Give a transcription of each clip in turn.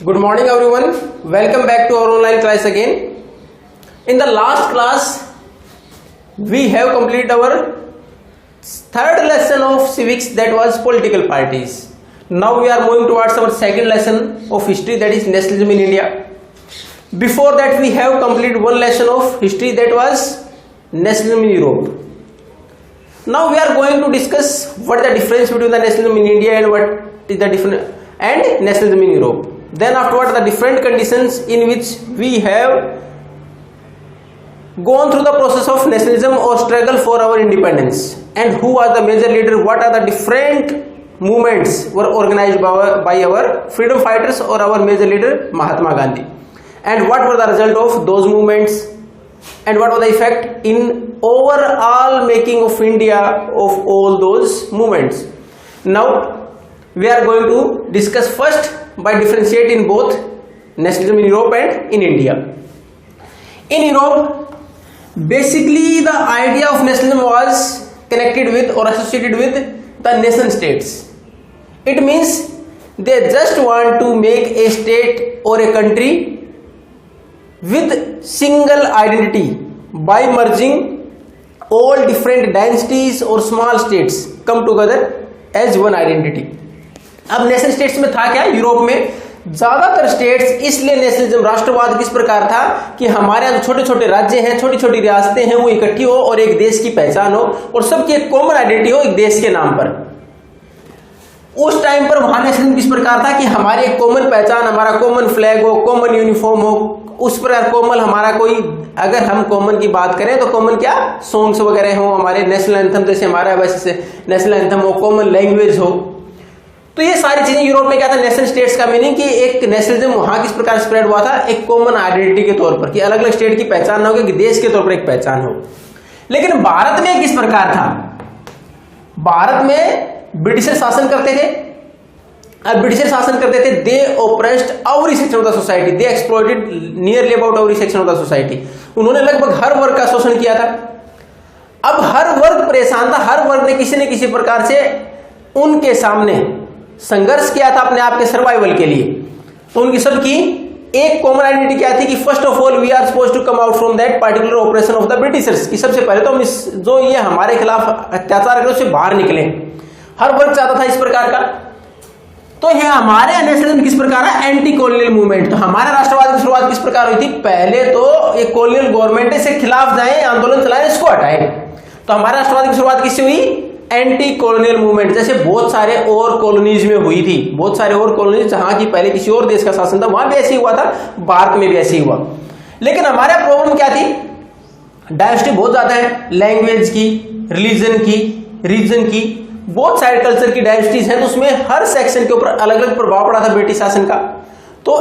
Good morning everyone. Welcome back to our online class again. In the last class, we have completed our third lesson of civics, that was political parties. Now we are moving towards our second lesson of history, that is nationalism in India. Before that we have completed one lesson of history, that was nationalism in Europe. Now we are going to discuss what the difference between the nationalism in India and what is the difference and nationalism in Europe. Then afterwards the different conditions in which we have gone through the process of nationalism or struggle for our independence, and who are the major leaders, what are the different movements were organized by our freedom fighters or our major leader Mahatma Gandhi, and what were the result of those movements, and what was the effect in overall making of India of all those movements. Now we are going to discuss first by differentiate in both nationalism in Europe and in India. In Europe, basically the idea of nationalism was connected with or associated with the nation states. It means they just want to make a state or a country with single identity by merging all different densities or small states come together as one identity. अब nation states में था क्या, Europe में ज्यादातर states, इसलिए nationalism राष्ट्रवाद किस प्रकार था कि हमारे यहाँ जो छोटे छोटे राज्य हैं, छोटी छोटी रियासतें हैं, वो इकट्ठी हो और एक देश की पहचान हो और सबकी एक कॉमन आइडेंटिटी हो एक देश के नाम पर। उस टाइम पर वहां नेशनलिज्म किस प्रकार था कि हमारी एक कॉमन पहचान, हमारा कॉमन फ्लैग हो, कॉमन यूनिफॉर्म हो, उस प्रकार कॉमन हमारा कोई, अगर हम कॉमन की बात करें तो कॉमन क्या सॉन्ग्स वगैरह हो, हमारे नेशनल एंथम जैसे हमारा वैसे नेशनल एंथम हो, कॉमन लैंग्वेज हो। तो ये सारी चीजें यूरोप में क्या था, नेशन स्टेट्स का मीनिंग कि एक नेशनलिज्म वहां किस प्रकार स्प्रेड हुआ था, एक कॉमन आइडेंटिटी के तौर पर कि अलग अलग स्टेट की पहचान ना हो, कि देश के तौर पर एक पहचान हो। लेकिन भारत में किस प्रकार था, भारत में ब्रिटिशर शासन करते थे। अब ब्रिटिशर शासन करते थे, they oppressed every section of the society, they exploited nearly about every section of the society. उन्होंने लगभग हर वर्ग का शोषण किया था। अब हर वर्ग परेशान था, हर वर्ग ने किसी न किसी प्रकार से उनके सामने संघर्ष किया था अपने आप के सर्वाइवल के लिए। तो उनकी सबकी एक कॉमन आइडेंटिटी क्या थी कि first of all we are supposed to come out from that particular operation of the Britishers, कि सबसे पहले तो हम इस जो ये हमारे खिलाफ अत्याचार कर उससे बाहर निकले। हर वर्ग चाहता था इस प्रकार का। तो यह हमारे नेशनलिज्म किस प्रकार है, एंटी कॉलोनियल मूवमेंट। तो हमारे राष्ट्रवाद की शुरुआत किस प्रकार हुई थी, पहले तो एक कॉलोनियल गवर्नमेंट से खिलाफ जाए, आंदोलन चलाए, इसको हटाए। तो हमारे राष्ट्रवाद की शुरुआत किससे हुई, एंटी कॉलोनियल मूवमेंट, जैसे बहुत सारे और कॉलोनीज में हुई थी, बहुत सारे और कॉलोनीज जहां की पहले किसी और देश का शासन था, वहां भी ऐसे ही हुआ था, भारत में भी ऐसे ही हुआ। लेकिन हमारा प्रॉब्लम क्या थी, डाइवर्सिटी बहुत ज्यादा है, लैंग्वेज की, रिलीजन की, रीजन की, बहुत सारे कल्चर की डाइवर्सिटीज हैं। तो उसमें हर सेक्शन के ऊपर अलग अलग प्रभाव पड़ा था ब्रिटिश शासन का। तो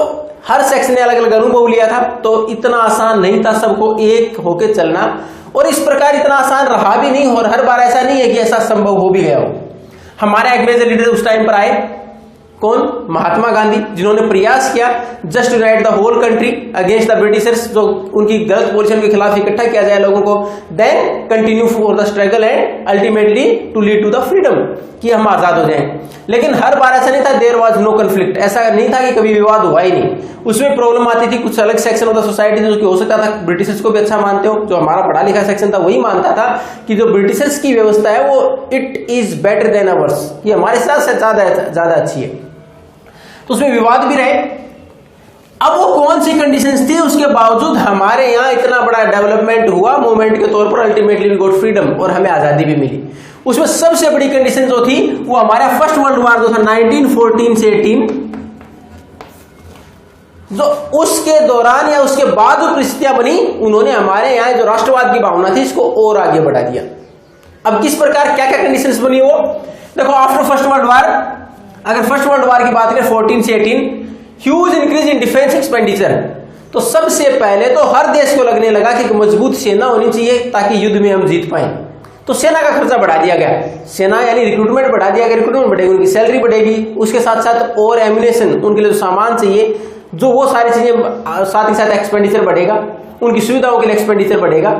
हर सेक्शन ने अलग अलग अनुभव लिया था। तो इतना आसान नहीं था सबको एक होके चलना, और इस प्रकार इतना आसान रहा भी नहीं, और हर बार ऐसा नहीं है कि ऐसा संभव हो भी गया हो। हमारे एक मेजर लीडर उस टाइम पर आए, कौन, महात्मा गांधी, जिन्होंने प्रयास किया just unite the whole country against the Britishers, जो उनकी गलत पॉलिसी के खिलाफ इकट्ठा किया जाए लोगों को, then continue for the struggle and ultimately to lead to the freedom, कि हम आजाद हो जाएं। लेकिन हर बार ऐसा नहीं था, देयर वाज नो कन्फ्लिक्ट, ऐसा नहीं था कि कभी विवाद हुआ ही नहीं। उसमें प्रॉब्लम आती थी, कुछ अलग सेक्शन ऑफ द सोसाइटी जो कि हो सकता था ब्रिटिशर्स को भी अच्छा मानते हो, जो हमारा पढ़ा लिखा सेक्शन था वही मानता था कि जो ब्रिटिशर्स की व्यवस्था है वो it is better than ours, कि हमारे साथ से ज्यादा अच्छी है। तो उसमें विवाद भी रहे। अब वो कौन सी कंडीशंस थी, उसके बावजूद हमारे यहाँ इतना बड़ा डेवलपमेंट हुआ मूवमेंट के तौर पर, अल्टीमेटली वी गॉट फ्रीडम, और हमें आजादी भी मिली। उसमें सबसे बड़ी कंडीशन जो थी वो हमारा फर्स्ट वर्ल्ड वॉर जो था 1914 से 18, जो उसके दौरान या उसके बाद जो परिस्थितियां बनी, उन्होंने हमारे यहाँ जो राष्ट्रवाद की भावना थी इसको और आगे बढ़ा दिया। अब किस प्रकार क्या क्या कंडीशंस बनी वो देखो। आफ्टर फर्स्ट वर्ल्ड वॉर, अगर फर्स्ट वर्ल्ड वॉर की बात करें 14 से 18, huge increase in defence expenditure. तो सबसे पहले तो हर देश को लगने लगा कि मजबूत सेना होनी चाहिए ताकि युद्ध में हम जीत पाए। तो सेना का खर्चा बढ़ा दिया गया, सेना यानी रिक्रूटमेंट बढ़ा दिया गया, रिक्रूटमेंट बढ़ेगी, उनकी सैलरी बढ़ेगी, उसके साथ साथ और एम्यूनेशन, उनके लिए जो सामान चाहिए, जो वो सारी चीजें साथ ही साथ एक्सपेंडिचर बढ़ेगा, उनकी सुविधाओं के लिए एक्सपेंडिचर बढ़ेगा।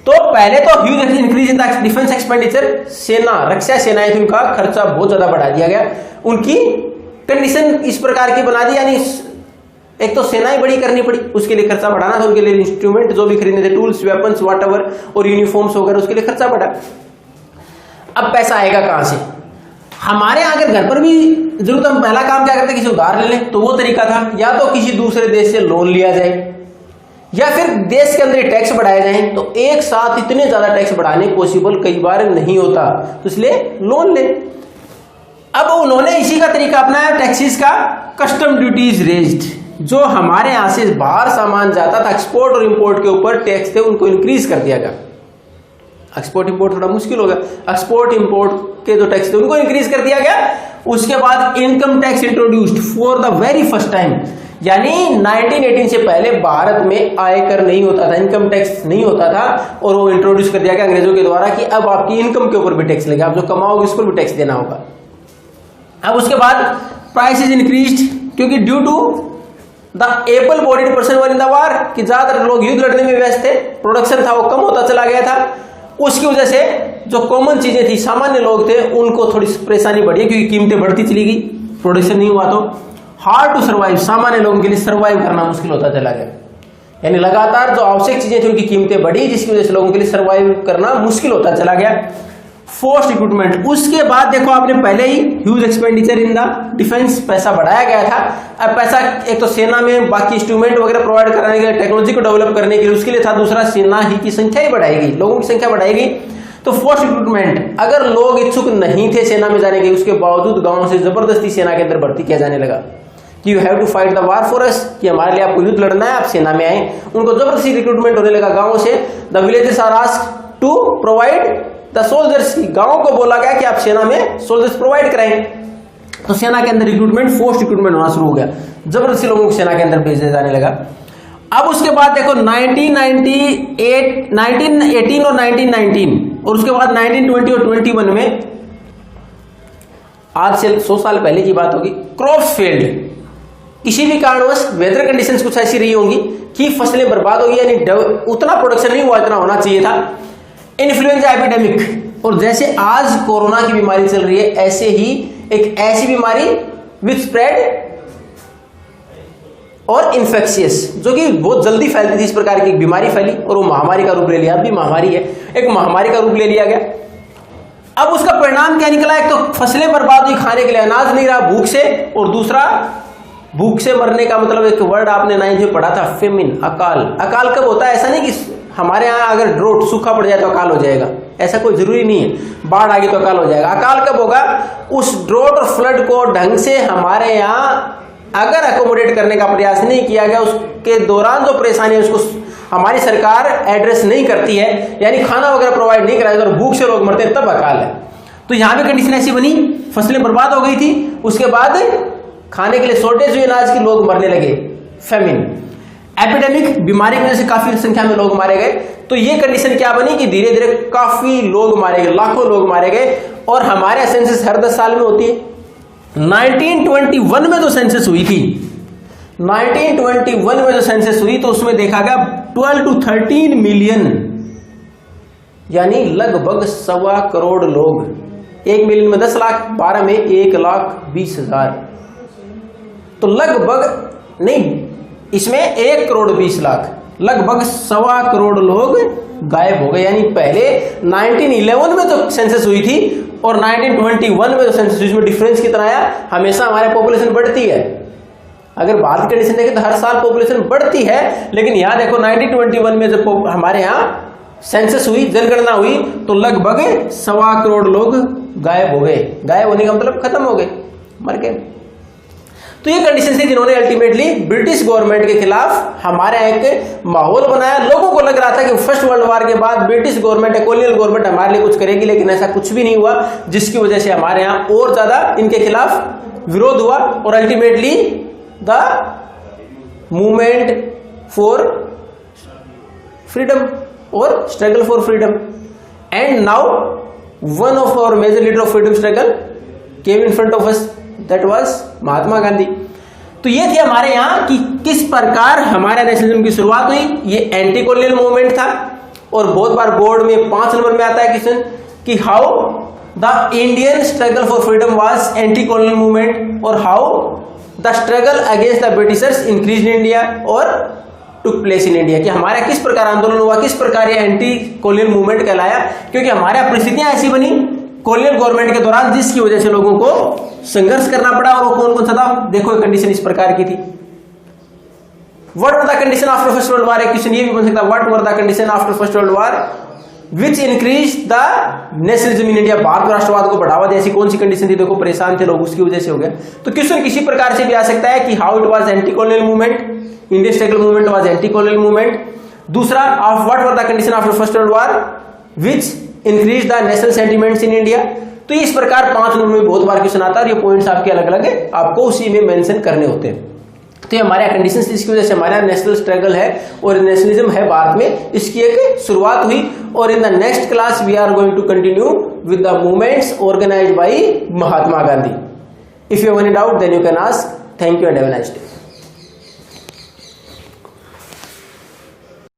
तो पहले तो huge increase in the defence expenditure, सेना, रक्षा सेनाएं थी, उनका खर्चा बहुत ज्यादा बढ़ा दिया गया, उनकी कंडीशन इस प्रकार की बना दी, यानी एक तो सेनाएं बड़ी करनी पड़ी, उसके लिए खर्चा बढ़ाना था, उनके लिए इंस्ट्रूमेंट जो भी खरीदने थे, टूल्स, वेपन्स, व्हाटएवर, और यूनिफॉर्म्स वगैरह, उसके लिए खर्चा बढ़ा। अब पैसा आएगा कहां से? हमारे अगर घर पर भी जरूरत, हम पहला काम क्या करते, किसी उधार ले लें, तो वो तरीका था, या तो किसी दूसरे देश से लोन लिया जाए, या फिर देश के अंदर टैक्स बढ़ाए जाए। तो एक साथ इतने ज्यादा टैक्स बढ़ाने पॉसिबल कई बार नहीं होता, तो इसलिए लोन ले। अब उन्होंने इसी का तरीका अपनाया, टैक्सेस का। कस्टम ड्यूटीज रेज्ड, जो हमारे यहां से बाहर सामान जाता था, एक्सपोर्ट और इंपोर्ट के ऊपर टैक्स थे, उनको इंक्रीज कर दिया गया। एक्सपोर्ट इंपोर्ट थोड़ा मुश्किल होगा, एक्सपोर्ट इंपोर्ट के जो टैक्स थे उनको इंक्रीज कर दिया गया। उसके बाद income tax introduced for the very first time, यानी 1918 से पहले भारत में आयकर नहीं होता था, इनकम टैक्स नहीं होता था, और वो इंट्रोड्यूस कर दिया गया अंग्रेजों के द्वारा कि अब आपकी इनकम के ऊपर भी टैक्स लगेगा, आप जो कमाओगे उसको भी टैक्स देना होगा। अब उसके बाद प्राइसेस इंक्रीज्ड, क्योंकि due to the able bodied person were in the war, कि ज्यादातर लोग युद्ध लड़ने में व्यस्त थे, प्रोडक्शन था वो कम होता चला गया था, उसकी वजह से जो कॉमन चीजें थी, सामान्य लोग थे, उनको थोड़ी परेशानी बढ़ी, क्योंकि कीमतें बढ़ती चली गई, प्रोडक्शन नहीं हुआ। तो हार्ड टू सर्वाइव, सामान्य लोगों के लिए सर्वाइव करना मुश्किल होता चला गया, यानी लगातार जो आवश्यक चीजें थी उनकी कीमतें बढ़ी, जिसकी वजह से लोगों के लिए सर्वाइव करना मुश्किल होता चला गया। फोर्स्ड रिक्रूटमेंट, उसके बाद देखो आपने पहले ही huge expenditure in the defence, पैसा बढ़ाया गया था। अब पैसा एक तो सेना में बाकी इंस्ट्रूमेंट वगैरह प्रोवाइड कराने के लिए, टेक्नोलॉजी को डेवलप करने के लिए, उसके लिए था। दूसरा, सेना ही की संख्या ही बढ़ाई गई, लोगों की संख्या बढ़ाई गई। तो फोर्स रिक्रूटमेंट, अगर लोग इच्छुक नहीं थे सेना में जाने के, उसके बावजूद गांव से जबरदस्ती सेना के अंदर भर्ती किया जाने लगा कि you have to fight the war for us, कि हमारे लिए आपको युद्ध लड़ना है, आप सेना में आए। उनको जबरदस्ती रिक्रूटमेंट होने लगा गांवों से। The villages are asked to provide the soldiers, गांव को बोला गया कि आप सेना में सोल्जर्स प्रोवाइड कराएं। तो सेना के अंदर रिक्रूटमेंट, फोर्स रिक्रूटमेंट होना शुरू हो गया, जबरदस्ती लोगों को सेना के अंदर भेजा जाने लगा। अब उसके बाद देखो 1998, 1918 और 1919, और उसके बाद 1920 और 21 में, आज से 100 साल पहले की बात होगी, क्रॉप्स फेल्ड, किसी भी कारणवश वेदर कंडीशंस कुछ ऐसी रही होंगी कि फसलें बर्बाद होगी, यानी उतना प्रोडक्शन नहीं हुआ जितना होना चाहिए था। इन्फ्लुएंजा एपिडेमिक, और जैसे आज कोरोना की बीमारी चल रही है, ऐसे ही एक ऐसी बीमारी विच स्प्रेड और इन्फेक्शियस, जो कि बहुत जल्दी फैलती थी, इस प्रकार की एक बीमारी फैली और वो महामारी का रूप ले लिया। अब भी महामारी है, एक महामारी का रूप ले लिया गया। अब उसका परिणाम क्या निकला? एक तो फसलें बर्बाद हुई, खाने के लिए अनाज नहीं रहा भूख से, और दूसरा, भूख से मरने का मतलब एक वर्ड आपने 9th में पढ़ा था, फेमिन, अकाल। अकाल कब होता है? ऐसा नहीं कि हमारे यहाँ अगर ड्रोट, सूखा पड़ जाए तो अकाल हो जाएगा, ऐसा कोई जरूरी नहीं है। बाढ़ आ गई तो अकाल हो जाएगा। अकाल कब होगा? उस ड्रोट और फ्लड को ढंग से हमारे यहाँ अगर अकोमोडेट करने का प्रयास नहीं किया गया, उसके दौरान जो परेशानी है उसको हमारी सरकार एड्रेस नहीं करती है, यानी खाना वगैरह प्रोवाइड नहीं कराया और भूख से लोग मरते हैं, तब अकाल है। तो यहाँ पे कंडीशन ऐसी बनी, फसलें बर्बाद हो गई थी, उसके बाद खाने के लिए शॉर्टेज हुई अनाज की, लोग मरने लगे, फेमिन। एपिडेमिक, बीमारी की वजह से काफी संख्या में लोग मारे गए। तो ये कंडीशन क्या बनी कि धीरे धीरे काफी लोग मारे गए, लाखों लोग मारे गए। और हमारे सेंसस हर 10 साल में होती है। 1921 में जो सेंसस हुई थी, 1921 में जो सेंसस हुई, तो उसमें देखा गया 12 to 13 मिलियन, यानी लगभग 1.25 करोड़ लोग। 1 मिलियन में 10 लाख, 12 में 1,20,000, तो लगभग नहीं, इसमें 1,20,00,000, लगभग 1.25 करोड़ लोग गायब हो गए। यानी पहले 1911 में जो सेंसस हुई थी और 1921 में जो सेंसस हुई, इसमें डिफरेंस कितना आया? हमेशा हमारे पॉपुलेशन बढ़ती है। अगर भारत की कंडीशन देखें तो हर साल पॉपुलेशन बढ़ती है, लेकिन यहां देखो 1921 में जब हमारे यहाँ सेंसस हुई, जनगणना हुई, तो लगभग 1.25 करोड़ लोग गायब हो गए। गायब होने का मतलब खत्म हो गए, मर गए। तो ये कंडीशन थी जिन्होंने अल्टीमेटली ब्रिटिश गवर्नमेंट के खिलाफ हमारे एक माहौल बनाया। लोगों को लग रहा था कि फर्स्ट वर्ल्ड वॉर के बाद ब्रिटिश गवर्नमेंट, कॉलोनियल गवर्नमेंट हमारे लिए कुछ करेगी, लेकिन ऐसा कुछ भी नहीं हुआ, जिसकी वजह से हमारे यहाँ और ज्यादा इनके खिलाफ विरोध हुआ और ultimately the movement for freedom और struggle for freedom, and now one of our major leader of freedom struggle came in front of us, that was Mahatma Gandhi. तो ये थे हमारे यहाँ कि किस प्रकार हमारे नेशनलिज्म की शुरुआत हुई। ये एंटी कॉलोनियल मूवमेंट था, और बहुत बार बोर्ड में 5 नंबर में आता है क्वेश्चन कि how the Indian struggle for freedom was anti colonial movement और how the struggle against the britishers increase in India और टुक प्लेस इन इंडिया, कि हमारा किस प्रकार आंदोलन हुआ, किस प्रकार ये एंटी कॉलोनियल मूवमेंट कहलाया, क्योंकि हमारे परिस्थितियां ऐसी बनी कॉलोनियल गवर्नमेंट के दौरान जिसकी वजह से लोगों को संघर्ष करना पड़ा। और वो कौन कौन सा था, देखो कंडीशन इस प्रकार की थी। What were the condition after first world war, एक क्वेश्चन ये भी बन सकता है, what were the condition after first world war which increase the nationalism in India, Bharat राष्ट्रवाद को बढ़ावा दे, ऐसी कौन सी कंडीशन थी, देखो परेशान थे लोग उसकी वजह से हो गया। तो क्वेश्चन किसी प्रकार से भी आ सकता है कि how it was anti colonial movement, Indian struggle movement was anti colonial movement. दूसरा, of what were the condition after first world war which increase the national sentiments in India. तो इस प्रकार 5 नंबर में बहुत बार क्वेश्चन आता है और ये पॉइंट्स आपके अलग अलग है, आपको उसी में मेंशन करने होते हैं। तो ये हमारे कंडीशंस जिसकी वजह से हमारा नेशनल स्ट्रगल है और नेशनलिज्म है भारत में, इसकी एक शुरुआत हुई। और in the next class we are going to continue with the movements organised by Mahatma Gandhi. If you have any doubt then you can ask. Thank you and have a nice day.